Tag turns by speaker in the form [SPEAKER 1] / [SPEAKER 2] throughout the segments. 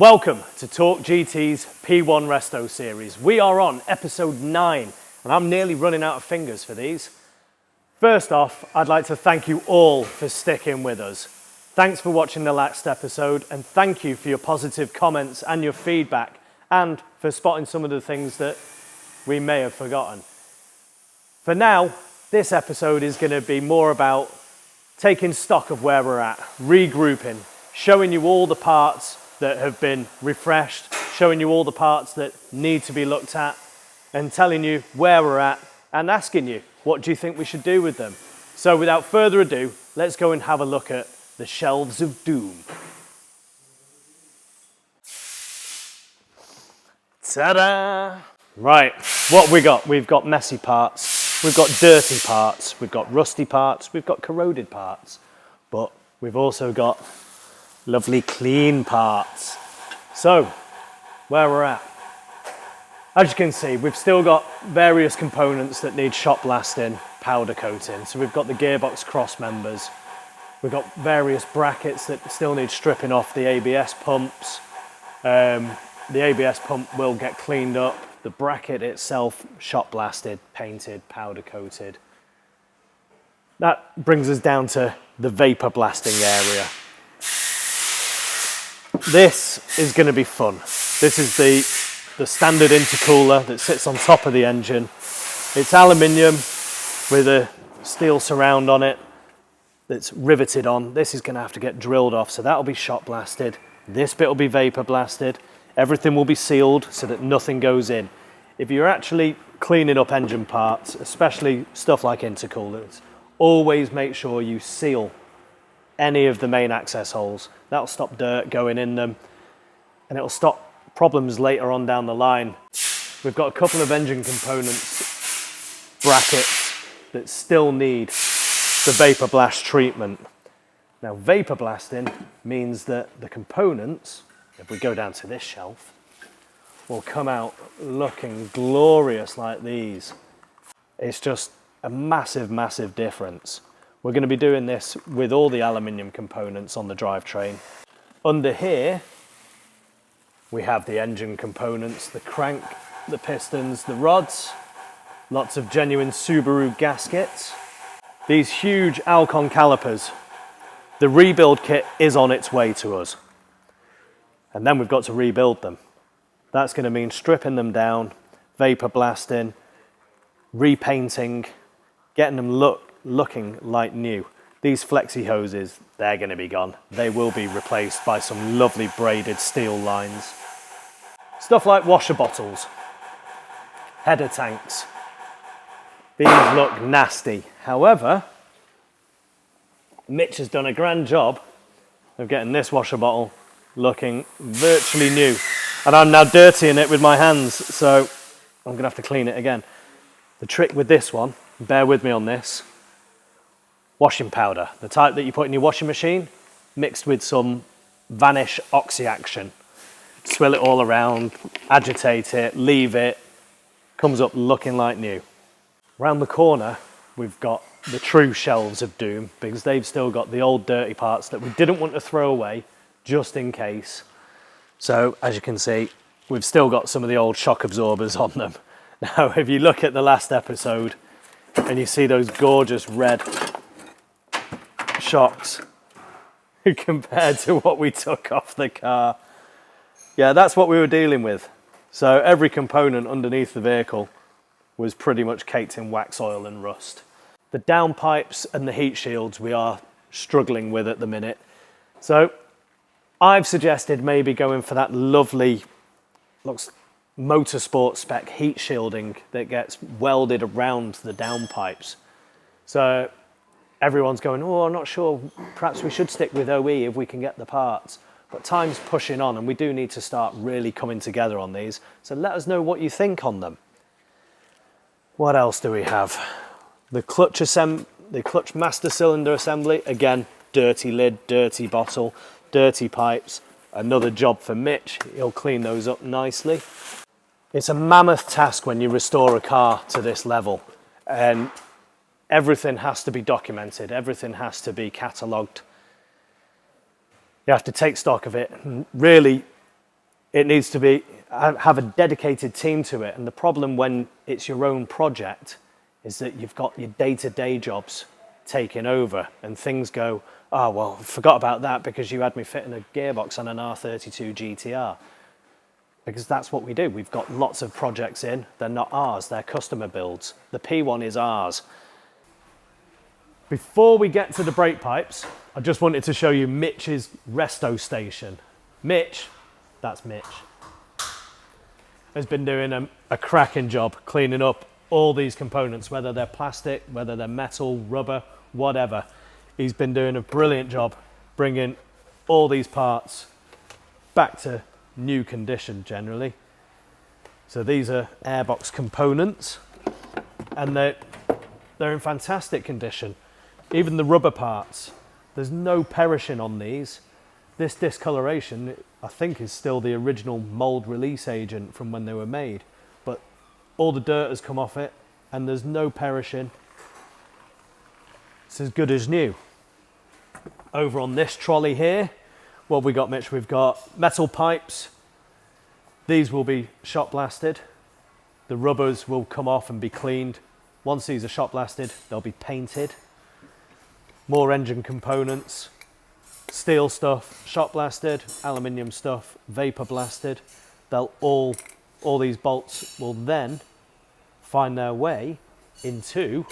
[SPEAKER 1] Welcome to Talk GT's P1 Resto series. We are on episode 9 and I'm nearly running out of fingers for these. First off, I'd like to thank you all for sticking with us. Thanks for watching the last episode and thank you for your positive comments and your feedback and for spotting some of the things that we may have forgotten. For now, this episode is going to be more about taking stock of where we're at, regrouping, showing you all the parts that have been refreshed, showing you all the parts that need to be looked at, and telling you where we're at and asking you, what do you think we should do with them? So without further ado, let's go and have a look at the shelves of doom. Ta-da! Right, what we got? We've got messy parts, we've got dirty parts, we've got rusty parts, we've got corroded parts, but we've also got lovely clean parts. So, where we're at. As you can see, we've still got various components that need shop blasting, powder coating. So we've got the gearbox cross members. We've got various brackets that still need stripping off the ABS pumps. The ABS pump will get cleaned up. The bracket itself, shop blasted, painted, powder coated. That brings us down to the vapor blasting area. This is going to be fun. This is the standard intercooler that sits on top of the engine. It's aluminium with a steel surround on it that's riveted on. This is going to have to get drilled off, so that'll be shot blasted. This bit will be vapor blasted. Everything will be sealed so that nothing goes in. If you're actually cleaning up engine parts, especially stuff like intercoolers, always make sure you seal any of the main access holes. That'll stop dirt going in them and it'll stop problems later on down the line. We've got a couple of engine components, brackets, that still need the vapor blast treatment. Now vapor blasting means that the components, if we go down to this shelf, will come out looking glorious like these. It's just a massive, massive difference. We're going to be doing this with all the aluminium components on the drivetrain. Under here, we have the engine components, the crank, the pistons, the rods, lots of genuine Subaru gaskets, these huge Aircon calipers. The rebuild kit is on its way to us. And then we've got to rebuild them. That's going to mean stripping them down, vapor blasting, repainting, getting them looking like new. These flexi hoses, they're going to be gone. They will be replaced by some lovely braided steel lines. Stuff like washer bottles, header tanks. These look nasty. However, Mitch has done a grand job of getting this washer bottle looking virtually new. And I'm now dirtying it with my hands, so I'm going to have to clean it again. The trick with this one, bear with me on this, washing powder, the type that you put in your washing machine, mixed with some Vanish Oxy Action. Swill it all around, agitate it, leave it, comes up looking like new. Around the corner, we've got the true shelves of doom, because they've still got the old dirty parts that we didn't want to throw away, just in case. So, as you can see, we've still got some of the old shock absorbers on them. Now, if you look at the last episode, and you see those gorgeous red shocks compared to what we took off the car. Yeah, that's what we were dealing with. So every component underneath the vehicle was pretty much caked in wax oil and rust. The downpipes and the heat shields we are struggling with at the minute. So I've suggested maybe going for that lovely, looks motorsport spec heat shielding that gets welded around the downpipes. So everyone's going, oh, I'm not sure, perhaps we should stick with OE if we can get the parts. But time's pushing on and we do need to start really coming together on these. So let us know what you think on them. What else do we have? The clutch master cylinder assembly, again, dirty lid, dirty bottle, dirty pipes. Another job for Mitch, he'll clean those up nicely. It's a mammoth task when you restore a car to this level. And everything has to be documented, everything has to be catalogued. You have to take stock of it and really it needs to be have a dedicated team to it. And the problem when it's your own project is that you've got your day-to-day jobs taking over and things go, oh, well, I forgot about that because you had me fitting a gearbox on an R32 GTR. Because that's what we do. We've got lots of projects in. They're not ours, they're customer builds. The P1 is ours. Before we get to the brake pipes, I just wanted to show you Mitch's resto station. Mitch, that's Mitch, has been doing a cracking job cleaning up all these components, whether they're plastic, whether they're metal, rubber, whatever. He's been doing a brilliant job bringing all these parts back to new condition generally. So these are airbox components and they're in fantastic condition. Even the rubber parts, there's no perishing on these. This discoloration, I think, is still the original mold release agent from when they were made, but all the dirt has come off it and there's no perishing. It's as good as new. Over on this trolley here, what have we got, Mitch? We've got metal pipes. These will be shot blasted. The rubbers will come off and be cleaned. Once these are shot blasted, they'll be painted. More engine components, steel stuff, shot blasted, aluminium stuff, vapor blasted. They'll all these bolts will then find their way into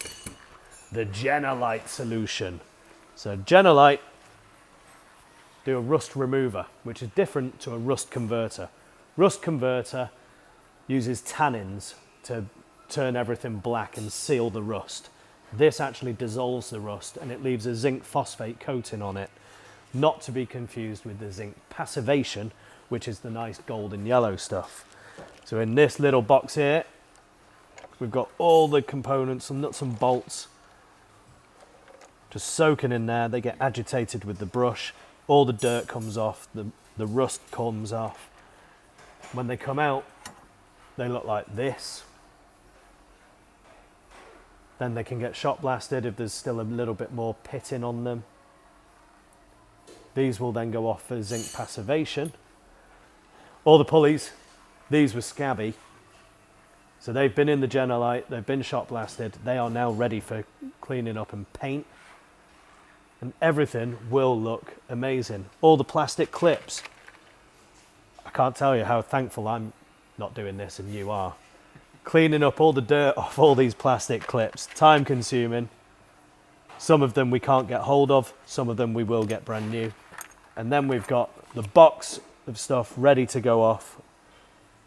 [SPEAKER 1] the Genelite solution. So Genelite do a rust remover, which is different to a rust converter. Rust converter uses tannins to turn everything black and seal the rust. This actually dissolves the rust and it leaves a zinc phosphate coating on it, not to be confused with the zinc passivation, which is the nice golden yellow stuff. So in this little box here, we've got all the components, some nuts and bolts, just soaking in there. They get agitated with the brush. All the dirt comes off, the rust comes off. When they come out, they look like this. Then they can get shot blasted if there's still a little bit more pitting on them. These will then go off for zinc passivation. All the pulleys, these were scabby. So they've been in the Genelite, they've been shot blasted. They are now ready for cleaning up and paint. And everything will look amazing. All the plastic clips. I can't tell you how thankful I'm not doing this and you are. Cleaning up all the dirt off all these plastic clips. Time consuming. Some of them we can't get hold of. Some of them we will get brand new. And then we've got the box of stuff ready to go off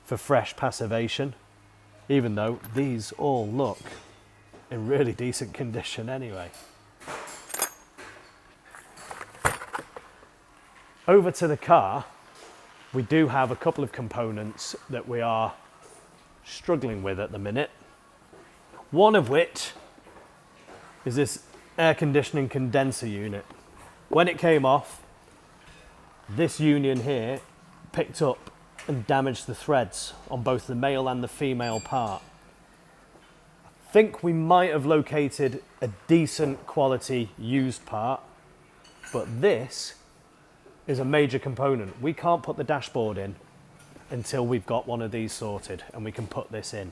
[SPEAKER 1] for fresh passivation. Even though these all look in really decent condition anyway. Over to the car, we do have a couple of components that we are struggling with at the minute. One of which is this air conditioning condenser unit. When it came off, this union here picked up and damaged the threads on both the male and the female part. I think we might have located a decent quality used part, but this is a major component. We can't put the dashboard in until we've got one of these sorted and we can put this in.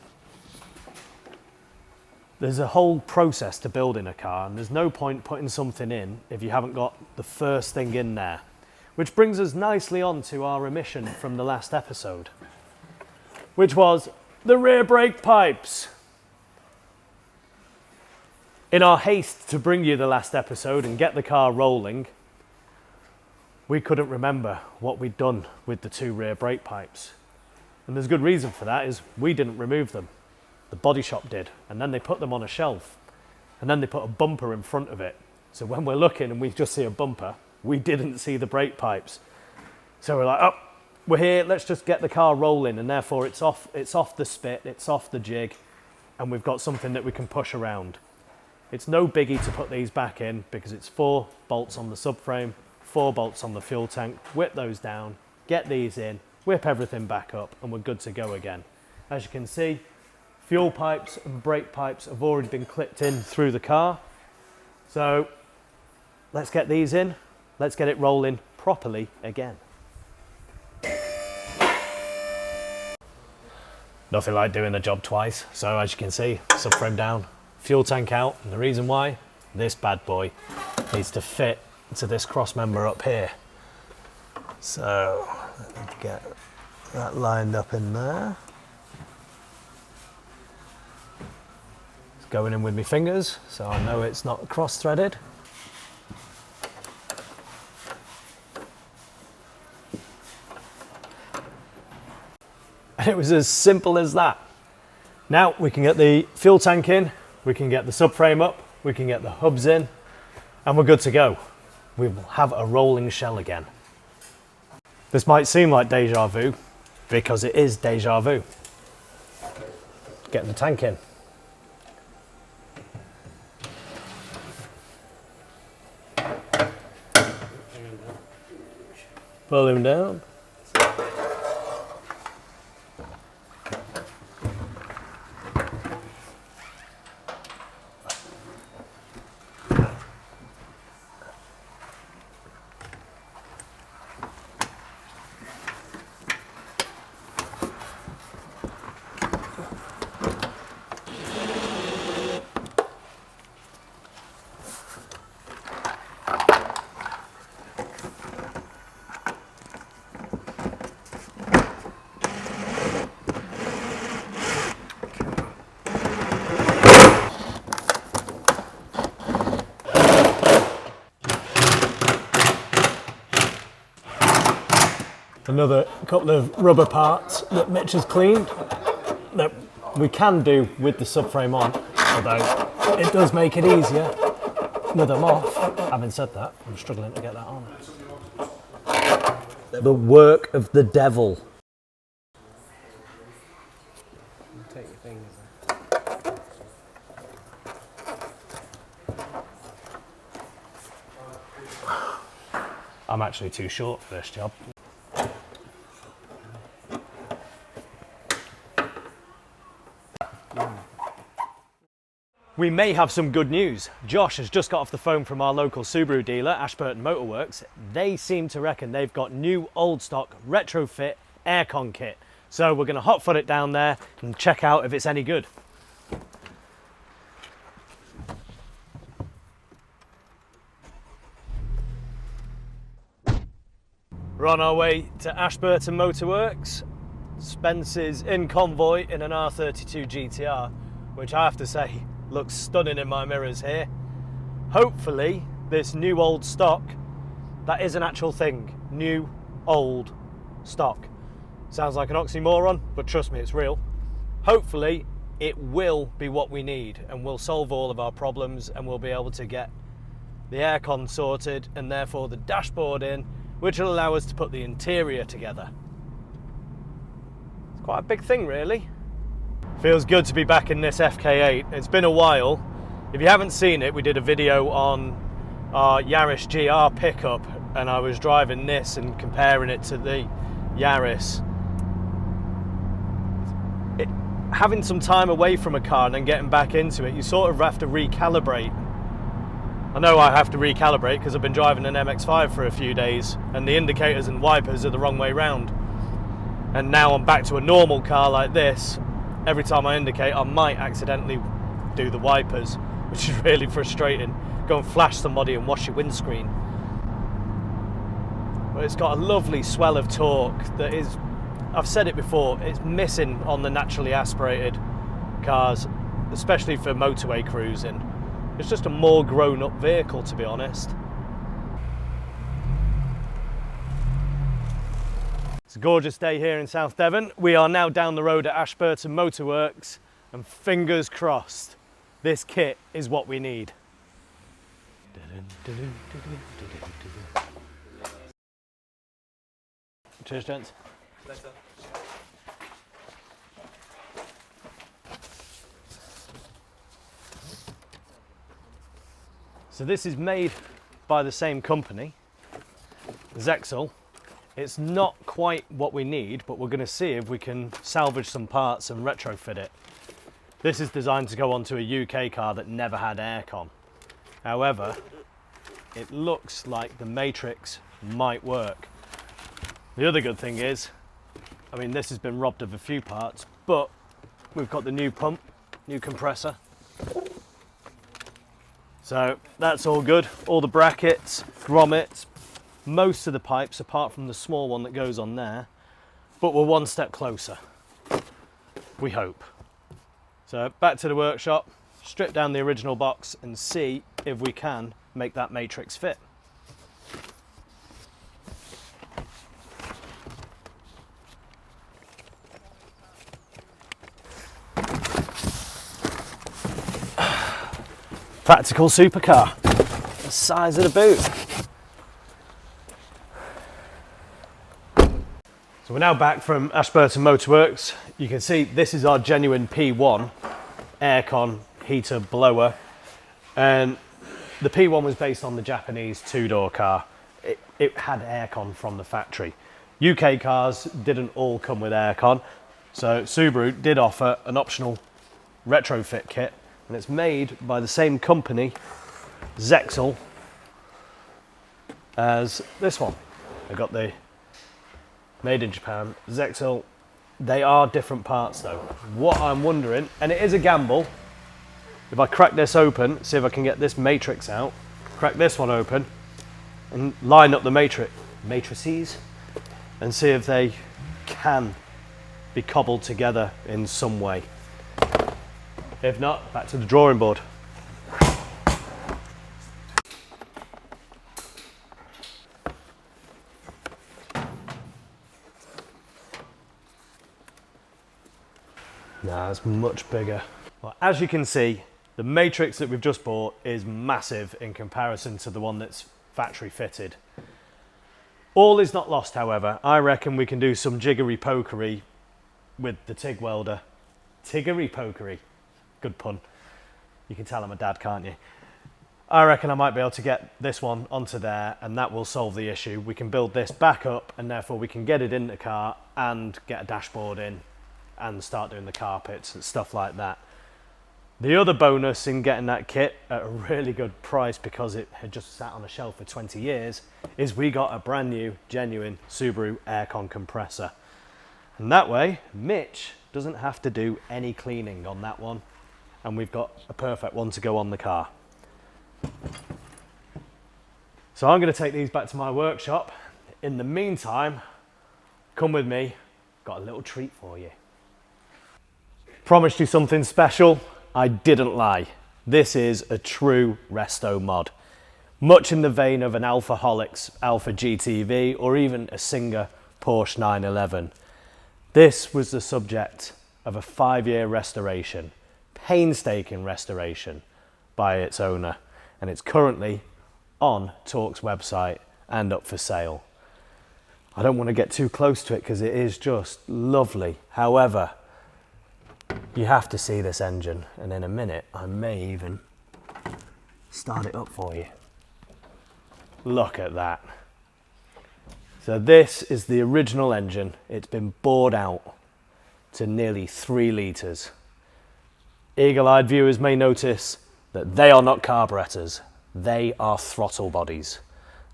[SPEAKER 1] There's a whole process to building a car and there's no point putting something in if you haven't got the first thing in there. Which brings us nicely on to our omission from the last episode, which was the rear brake pipes. In our haste to bring you the last episode and get the car rolling, we couldn't remember what we'd done with the two rear brake pipes. And there's good reason for that, is we didn't remove them. The body shop did, and then they put them on a shelf. And then they put a bumper in front of it. So when we're looking and we just see a bumper, we didn't see the brake pipes. So we're like, oh, we're here, let's just get the car rolling. And therefore it's off the spit, it's off the jig, and we've got something that we can push around. It's no biggie to put these back in because it's 4 bolts on the subframe, 4 bolts on the fuel tank, whip those down, get these in, whip everything back up, and we're good to go again. As you can see, fuel pipes and brake pipes have already been clipped in through the car. So let's get these in, let's get it rolling properly again. Nothing like doing the job twice. So as you can see, subframe down, fuel tank out, and the reason why, this bad boy needs to fit to this cross member up here. So let me get that lined up in there. It's going in with my fingers, so I know it's not cross-threaded. And it was as simple as that. Now we can get the fuel tank in, we can get the subframe up, we can get the hubs in, and we're good to go. We will have a rolling shell again. This might seem like deja vu, because it is deja vu. Getting the tank in. Pull him down. Another couple of rubber parts that Mitch has cleaned that we can do with the subframe on, although it does make it easier with them off. Having said that, I'm struggling to get that on. The work of the devil.
[SPEAKER 2] Take your fingers
[SPEAKER 1] I'm actually too short for this job. We may have some good news. Josh has just got off the phone from our local Subaru dealer, Ashburton Motorworks. They seem to reckon they've got new old stock retrofit aircon kit. So we're going to hot foot it down there and check out if it's any good. We're on our way to Ashburton Motorworks. Spence is in convoy in an R32 GTR, which I have to say looks stunning in my mirrors here. Hopefully this new old stock, that is an actual thing. New old stock. Sounds like an oxymoron, but trust me, it's real. Hopefully it will be what we need and will solve all of our problems, and we'll be able to get the aircon sorted and therefore the dashboard in, which will allow us to put the interior together. It's quite a big thing, really. Feels good to be back in this FK8. It's been a while. If you haven't seen it, we did a video on our Yaris GR pickup, and I was driving this and comparing it to the Yaris. Having some time away from a car and then getting back into it, you sort of have to recalibrate. I know I have to recalibrate because I've been driving an MX-5 for a few days and the indicators and wipers are the wrong way round. And now I'm back to a normal car like this. Every time I indicate, I might accidentally do the wipers, which is really frustrating. Go and flash somebody and wash your windscreen. But it's got a lovely swell of torque that is, I've said it before, it's missing on the naturally aspirated cars, especially for motorway cruising. It's just a more grown-up vehicle, to be honest. It's a gorgeous day here in South Devon. We are now down the road at Ashburton Motorworks, and fingers crossed, this kit is what we need. Cheers, gents.
[SPEAKER 2] Later.
[SPEAKER 1] So this is made by the same company, Zexel. It's not quite what we need, but we're going to see if we can salvage some parts and retrofit it. This is designed to go onto a UK car that never had aircon. However, it looks like the matrix might work. The other good thing is, I mean, this has been robbed of a few parts, but we've got the new pump, new compressor. So that's all good. All the brackets, grommets, most of the pipes apart from the small one that goes on there, but we're one step closer, we hope. So back to the workshop, strip down the original box and see if we can make that matrix fit. Practical supercar, the size of the boot. So we're now back from Ashburton Motorworks. You can see this is our genuine P1 aircon heater blower, and the P1 was based on the Japanese two-door car. It had aircon from the factory. UK cars didn't all come with aircon, so Subaru did offer an optional retrofit kit, and it's made by the same company, Zexel, as this one. I got the made in Japan, Zexel. They are different parts though. What I'm wondering, and it is a gamble, if I crack this open, see if I can get this matrix out, crack this one open, and line up the matrices, and see if they can be cobbled together in some way. If not, back to the drawing board. Nah, it's much bigger. Well, as you can see, the matrix that we've just bought is massive in comparison to the one that's factory fitted. All is not lost, however. I reckon we can do some jiggery pokery with the TIG welder. Tiggery pokery. Good pun. You can tell I'm a dad, can't you? I reckon I might be able to get this one onto there, and that will solve the issue. We can build this back up, and therefore we can get it in the car and get a dashboard in and start doing the carpets and stuff like that. The other bonus in getting that kit at a really good price, because it had just sat on a shelf for 20 years, is we got a brand new, genuine Subaru aircon compressor. And that way, Mitch doesn't have to do any cleaning on that one, and we've got a perfect one to go on the car. So I'm going to take these back to my workshop. In the meantime, come with me, got a little treat for you. Promised you something special. I didn't lie. This is a true resto mod. Much in the vein of an Alphaholics Alpha GTV or even a Singer Porsche 911. This was the subject of a 5-year restoration, painstaking restoration by its owner, and it's currently on Torque's website and up for sale. I don't want to get too close to it because it is just lovely. However, you have to see this engine, and in a minute I may even start it up for you. Look at that. So this is the original engine. It's been bored out to nearly 3 litres. Eagle-eyed viewers may notice that they are not carburetors, they are throttle bodies.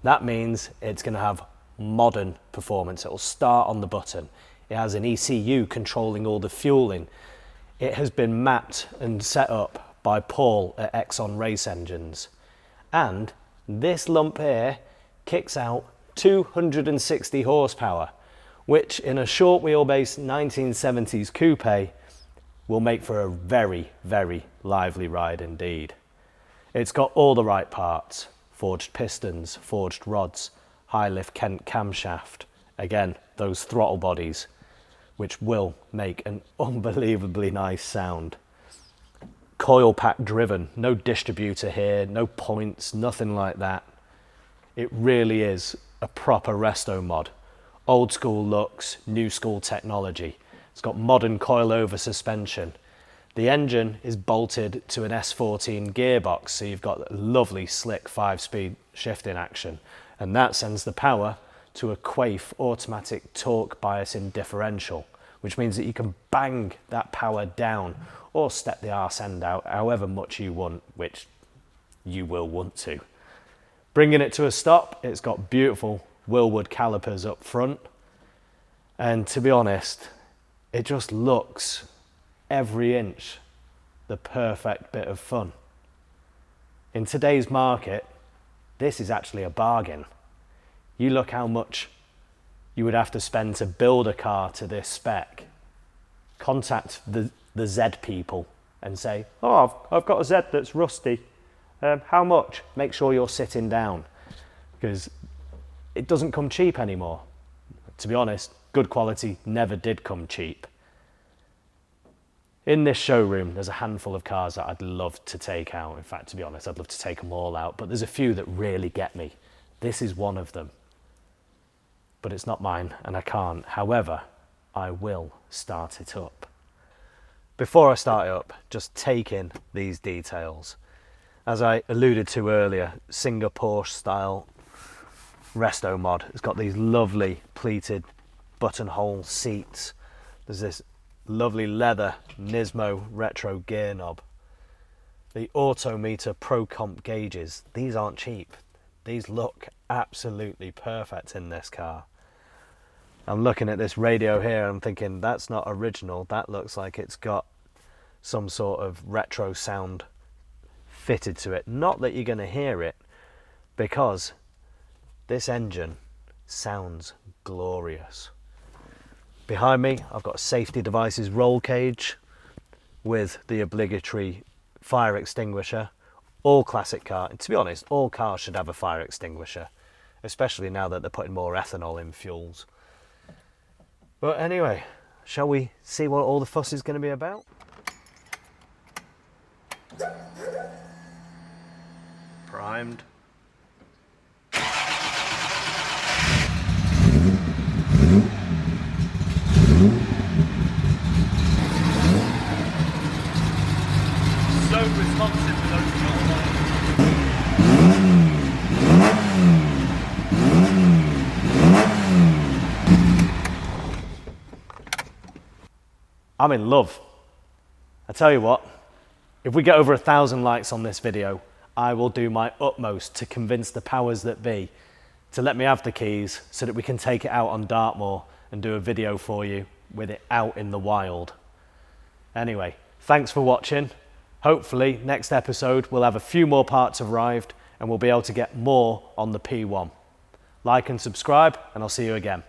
[SPEAKER 1] That means it's going to have modern performance. It will start on the button. It has an ECU controlling all the fueling. It has been mapped and set up by Paul at Exxon Race Engines. And this lump here kicks out 260 horsepower, which in a short wheelbase 1970s coupe will make for a very, very lively ride indeed. It's got all the right parts: forged pistons, forged rods, high lift Kent camshaft, again those throttle bodies, which will make an unbelievably nice sound. Coil pack driven, no distributor here, no points, nothing like that. It really is a proper resto mod. Old school looks, new school technology. It's got modern coilover suspension. The engine is bolted to an S14 gearbox, so you've got lovely slick 5-speed shifting action, and that sends the power to a Quaife automatic torque biasing differential, which means that you can bang that power down or step the arse end out however much you want, which you will want to. Bringing it to a stop, it's got beautiful Wilwood calipers up front, and to be honest, it just looks every inch the perfect bit of fun. In today's market, this is actually a bargain. You look how much you would have to spend to build a car to this spec. Contact the Z people and say, oh, I've got a Z that's rusty. How much? Make sure you're sitting down, because it doesn't come cheap anymore. To be honest, good quality never did come cheap. In this showroom, there's a handful of cars that I'd love to take out. In fact, to be honest, I'd love to take them all out, but there's a few that really get me. This is one of them. But it's not mine, and I can't. However, I will start it up. Before I start it up, just take in these details. As I alluded to earlier, Singapore style resto mod. It's got these lovely pleated buttonhole seats. There's this lovely leather Nismo retro gear knob. The Autometer Pro Comp gauges. These aren't cheap. These look absolutely perfect in this car. I'm looking at this radio here and I'm thinking, that's not original. That looks like it's got some sort of retro sound fitted to it. Not that you're going to hear it, because this engine sounds glorious. Behind me, I've got a safety devices roll cage with the obligatory fire extinguisher. All classic car, and to be honest, all cars should have a fire extinguisher, especially now that they're putting more ethanol in fuels. But anyway, shall we see what all the fuss is going to be about? Primed. So responsive with those throttle lines. I'm in love. I tell you what, if we get over 1,000 likes on this video, I will do my utmost to convince the powers that be to let me have the keys so that we can take it out on Dartmoor and do a video for you with it out in the wild. Anyway, thanks for watching. Hopefully, next episode we'll have a few more parts arrived and we'll be able to get more on the P1. Like and subscribe, and I'll see you again.